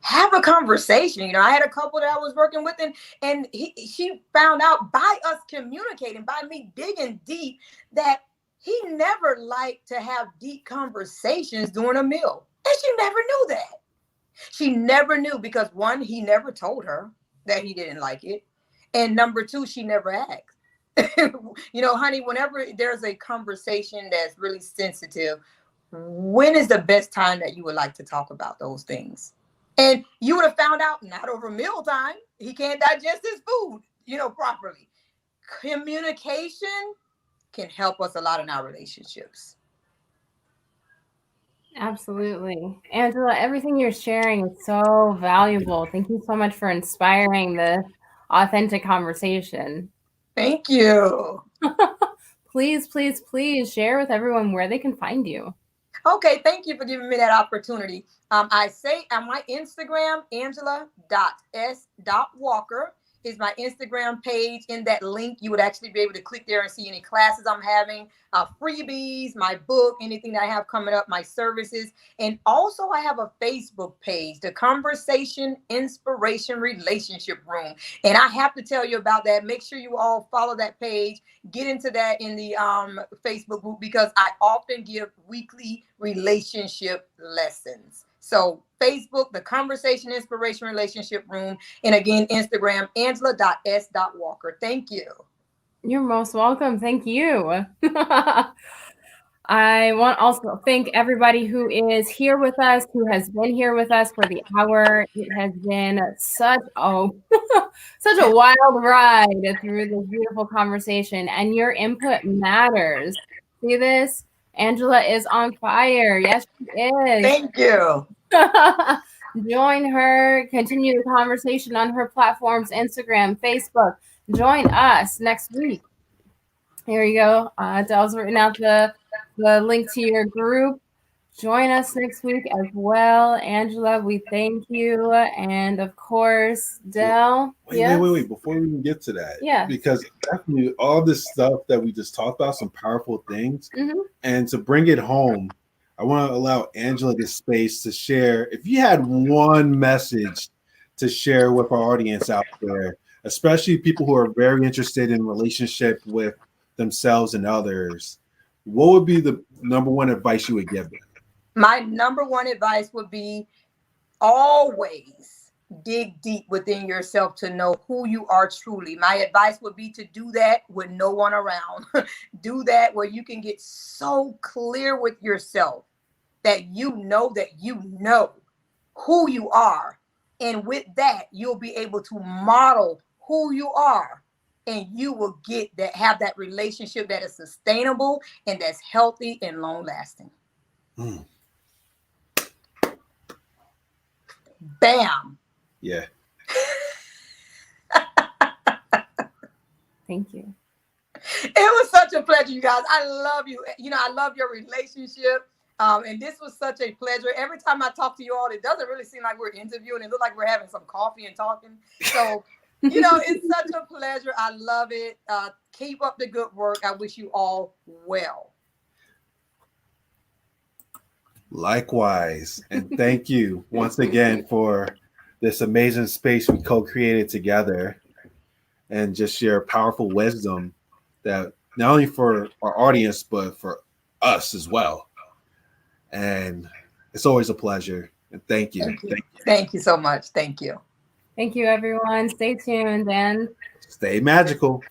Have a conversation. You know, I had a couple that I was working with, and she found out by us communicating, by me digging deep, that he never liked to have deep conversations during a meal. And she never knew that. She never knew because, one, he never told her that he didn't like it. And number two, she never asked. You know, honey, whenever there's a conversation that's really sensitive, when is the best time that you would like to talk about those things? And you would have found out not over mealtime. He can't digest his food, you know, properly. Communication can help us a lot in our relationships. Absolutely. Angela, everything you're sharing is so valuable. Thank you so much for inspiring the authentic conversation. Thank you. Please, please, please share with everyone where they can find you. Okay, thank you for giving me that opportunity. I say on my Instagram, Angela.s.walker is my Instagram page. In that link, you would actually be able to click there and see any classes I'm having, freebies, my book, anything that I have coming up, my services. And also I have a Facebook page, the Conversation Inspiration Relationship Room. And I have to tell you about that. Make sure you all follow that page. Get into that in the Facebook group, because I often give weekly relationship lessons. So Facebook, the Conversation Inspiration Relationship Room. And again, Instagram, Angela.s.walker. Thank you. You're most welcome. Thank you. I want also to thank everybody who is here with us, who has been here with us for the hour. It has been such such a wild ride through this beautiful conversation, and your input matters. See this? Angela is on fire. Yes, she is. Thank you. Join her, continue the conversation on her platforms, Instagram, Facebook. Join us next week. Here you go. Dell's written out the link to your group. Join us next week as well. Angela, we thank you. And of course, Dell. Wait. Before we even get to that. Yeah. Because definitely all this stuff that we just talked about, some powerful things. Mm-hmm. And to bring it home, I want to allow Angela this space to share. If you had one message to share with our audience out there, especially people who are very interested in relationship with themselves and others, what would be the number one advice you would give them? My number one advice would be always dig deep within yourself to know who you are truly. My advice would be to do that with no one around. Do that where you can get so clear with yourself that you know who you are. And with that, you'll be able to model who you are. And you will have that relationship that is sustainable and that's healthy and long lasting. Mm. Bam. Yeah. Thank you. It was such a pleasure, you guys. I love you. You know, I love your relationship. And this was such a pleasure. Every time I talk to you all, it doesn't really seem like we're interviewing. It looks like we're having some coffee and talking. So, you know, it's such a pleasure. I love it. Keep up the good work. I wish you all well. Likewise. And thank you once again for this amazing space we co-created together, and just share powerful wisdom that not only for our audience, but for us as well. And it's always a pleasure. And thank you. Thank you so much. Thank you. Thank you, everyone. Stay tuned and stay magical.